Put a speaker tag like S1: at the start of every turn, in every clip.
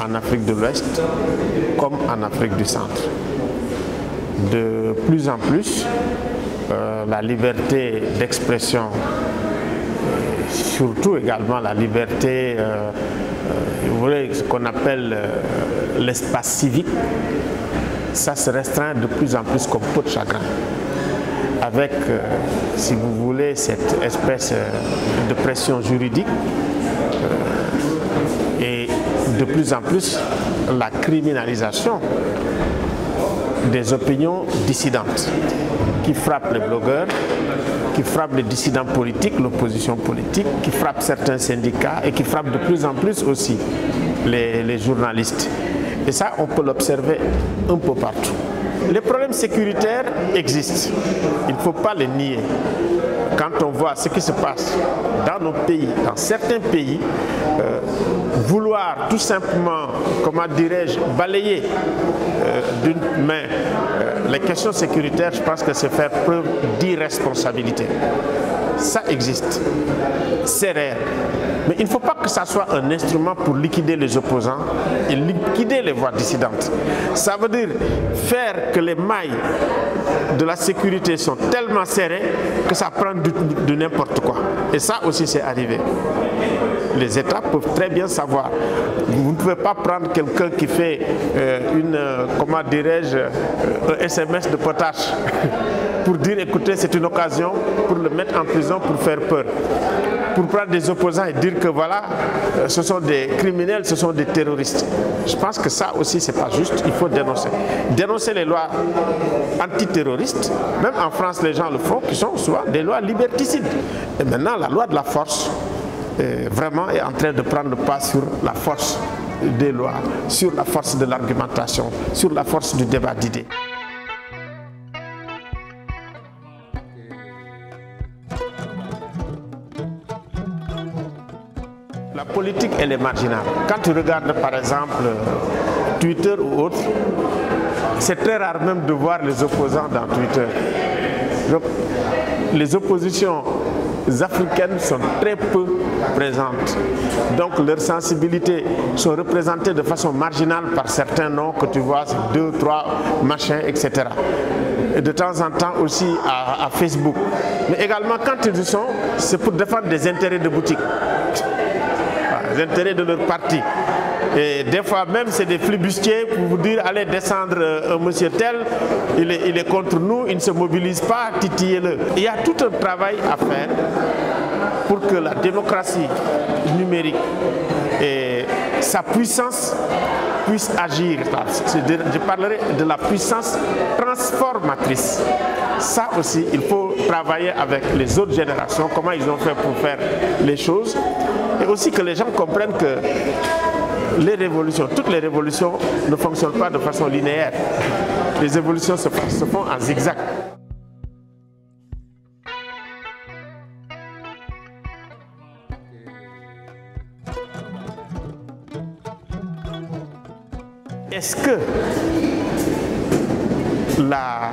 S1: en Afrique de l'Ouest comme en Afrique du Centre. De plus en plus, la liberté d'expression, surtout également la liberté, vous voulez, ce qu'on appelle l'espace civique, ça se restreint de plus en plus comme peau de chagrin. Avec, si vous voulez, cette espèce de pression juridique et de plus en plus la criminalisation des opinions dissidentes qui frappent les blogueurs, qui frappent les dissidents politiques, l'opposition politique, qui frappent certains syndicats et qui frappent de plus en plus aussi les journalistes. Et ça, on peut l'observer un peu partout. Les problèmes sécuritaires existent, il ne faut pas les nier. Quand on voit ce qui se passe dans nos pays, dans certains pays, vouloir tout simplement, comment dirais-je, balayer d'une main les questions sécuritaires, je pense que c'est faire preuve d'irresponsabilité. Ça existe, c'est rare. Mais il ne faut pas que ça soit un instrument pour liquider les opposants et liquider les voix dissidentes. Ça veut dire faire que les mailles de la sécurité sont tellement serrées que ça prend de n'importe quoi. Et ça aussi c'est arrivé. Les États peuvent très bien savoir. Vous ne pouvez pas prendre quelqu'un qui fait comment dirais-je, un SMS de potache pour dire écoutez c'est une occasion pour le mettre en prison pour faire peur. Pour prendre des opposants et dire que voilà, ce sont des criminels, ce sont des terroristes. Je pense que ça aussi c'est pas juste, il faut dénoncer. Dénoncer les lois antiterroristes, même en France les gens le font, qui sont souvent des lois liberticides. Et maintenant la loi de la force vraiment est en train de prendre le pas sur la force des lois, sur la force de l'argumentation, sur la force du débat d'idées. La politique, elle est marginale. Quand tu regardes par exemple Twitter ou autre, c'est très rare même de voir les opposants dans Twitter. Donc, les oppositions africaines sont très peu présentes. Donc leurs sensibilités sont représentées de façon marginale par certains noms que tu vois, 2, 3, machins, etc. Et de temps en temps aussi à Facebook. Mais également quand ils y sont, c'est pour défendre des intérêts de boutique. Les intérêts de leur parti. Et des fois même c'est des flibustiers pour vous dire allez descendre un monsieur tel, il est contre nous, il ne se mobilise pas, titillez-le. Il y a tout un travail à faire pour que la démocratie numérique et sa puissance puisse agir. Je parlerai de la puissance transformatrice. Ça aussi, il faut travailler avec les autres générations, comment ils ont fait pour faire les choses. Et aussi que les gens comprennent que les révolutions, toutes les révolutions ne fonctionnent pas de façon linéaire. Les évolutions se font en zigzag. Est-ce que la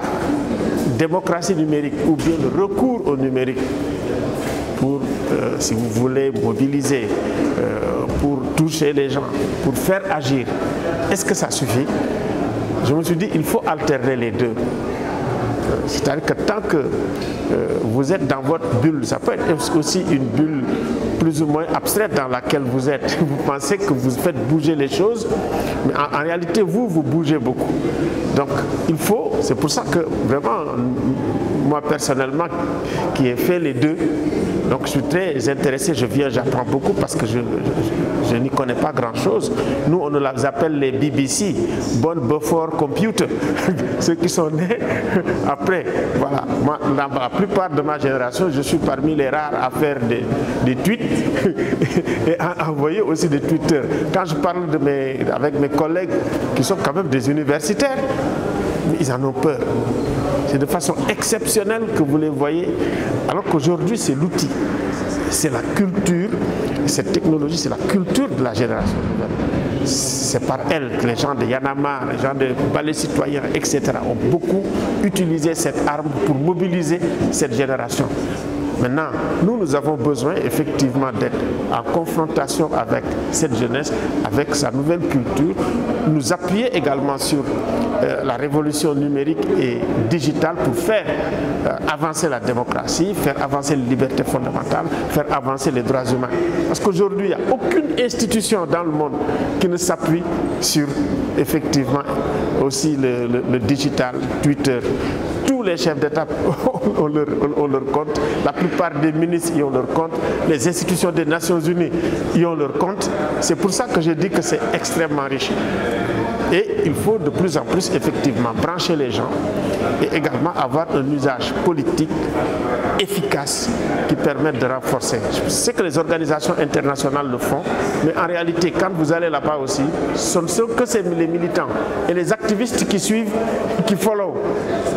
S1: démocratie numérique ou bien le recours au numérique pour, si vous voulez, mobiliser, pour toucher les gens, pour faire agir, est-ce que ça suffit? Je me suis dit, il faut alterner les deux. C'est-à-dire que tant que vous êtes dans votre bulle, ça peut être aussi une bulle plus ou moins abstraite dans laquelle vous êtes. Vous pensez que vous faites bouger les choses, mais en réalité, vous bougez beaucoup. Donc, il faut, c'est pour ça que vraiment, moi personnellement, qui ai fait les deux, donc je suis très intéressé, je viens, j'apprends beaucoup parce que je n'y connais pas grand-chose. Nous, on nous appelle les BBC, Born Before Computer, ceux qui sont nés après. Voilà, moi, la plupart de ma génération, je suis parmi les rares à faire des tweets et à envoyer aussi des Twitter. Quand je parle avec mes collègues qui sont quand même des universitaires, ils en ont peur. C'est de façon exceptionnelle que vous les voyez, alors qu'aujourd'hui c'est l'outil, c'est la culture, cette technologie, c'est la culture de la génération nouvelle. C'est par elle que les gens de Yanama, les gens de Balai Citoyen, etc. ont beaucoup utilisé cette arme pour mobiliser cette génération. Maintenant, nous avons besoin effectivement d'être en confrontation avec cette jeunesse, avec sa nouvelle culture, nous appuyer également sur la révolution numérique et digitale pour faire avancer la démocratie, faire avancer les libertés fondamentales, faire avancer les droits humains. Parce qu'aujourd'hui, il n'y a aucune institution dans le monde qui ne s'appuie sur effectivement aussi le digital, Twitter. Tous les chefs d'État ont leur compte, la plupart des ministres y ont leur compte, les institutions des Nations Unies y ont leur compte. C'est pour ça que je dis que c'est extrêmement riche. Et il faut de plus en plus effectivement brancher les gens et également avoir un usage politique efficace qui permette de renforcer. Je sais que les organisations internationales le font, mais en réalité, quand vous allez là-bas aussi, ce ne sont que les militants et les activistes qui suivent, qui follow.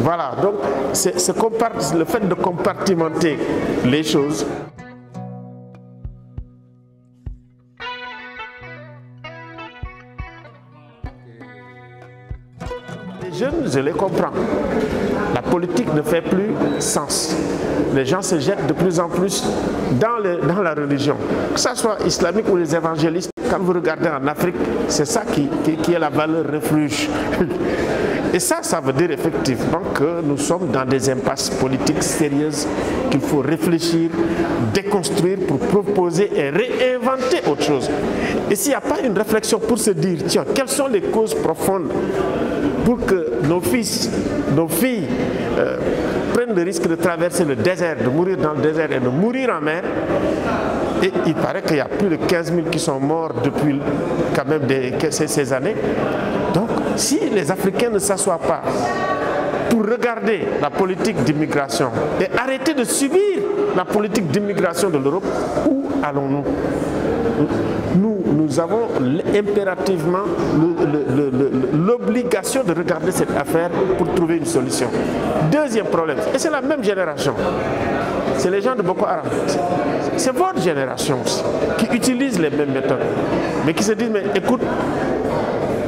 S1: Voilà, donc le fait de compartimenter les choses. Les jeunes, je les comprends. La politique ne fait plus sens. Les gens se jettent de plus en plus dans la religion, que ce soit islamique ou les évangélistes. Quand vous regardez en Afrique, c'est ça qui est la valeur refuge. Et ça veut dire effectivement que nous sommes dans des impasses politiques sérieuses qu'il faut réfléchir, déconstruire pour proposer et réinventer autre chose. Et s'il n'y a pas une réflexion pour se dire, tiens, quelles sont les causes profondes pour que nos fils, nos filles prennent le risque de traverser le désert, de mourir dans le désert et de mourir en mer. Et il paraît qu'il y a plus de 15 000 qui sont morts depuis quand même ces années. Donc, si les Africains ne s'assoient pas pour regarder la politique d'immigration et arrêter de subir la politique d'immigration de l'Europe, où allons-nous? Nous avons impérativement l'obligation de regarder cette affaire pour trouver une solution. Deuxième problème, et c'est la même génération, c'est les gens de Boko Haram. C'est votre génération aussi, qui utilise les mêmes méthodes, mais qui se disent, mais écoute,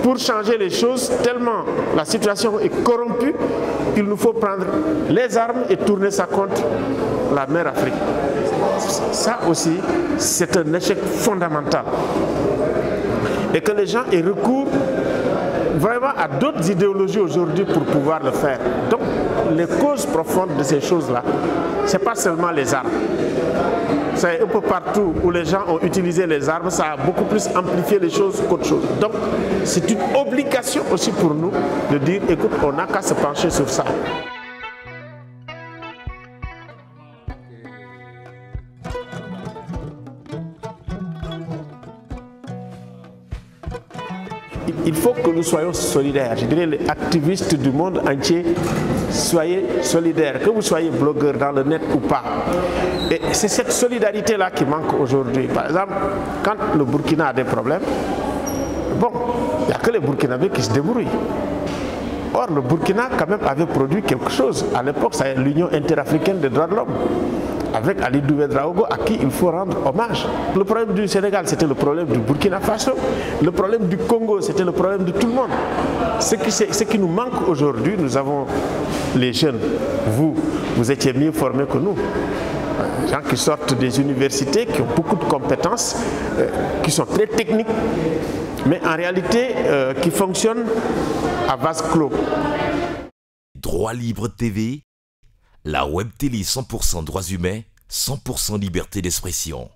S1: pour changer les choses, tellement la situation est corrompue, il nous faut prendre les armes et tourner ça contre la mère Afrique. Ça aussi, c'est un échec fondamental. Et que les gens aient recours vraiment à d'autres idéologies aujourd'hui pour pouvoir le faire. Donc, les causes profondes de ces choses-là, ce n'est pas seulement les armes. C'est un peu partout où les gens ont utilisé les armes, ça a beaucoup plus amplifié les choses qu'autre chose. Donc, c'est une obligation aussi pour nous de dire, écoute, on n'a qu'à se pencher sur ça. Il faut que nous soyons solidaires. Je dirais les activistes du monde entier, soyez solidaires, que vous soyez blogueur dans le net ou pas. Et c'est cette solidarité-là qui manque aujourd'hui. Par exemple, quand le Burkina a des problèmes, bon, il n'y a que les Burkinabés qui se débrouillent. Or, le Burkina, quand même, avait produit quelque chose. À l'époque, c'est l'Union interafricaine des droits de l'homme, avec Ali Douédraogo, à qui il faut rendre hommage. Le problème du Sénégal, c'était le problème du Burkina Faso. Le problème du Congo, c'était le problème de tout le monde. Ce qui nous manque aujourd'hui, nous avons les jeunes. Vous étiez mieux formés que nous. Les gens qui sortent des universités, qui ont beaucoup de compétences, qui sont très techniques, mais en réalité, qui fonctionnent à vase clos.
S2: Droit Libre TV, la web télé 100% droits humains, 100% liberté d'expression.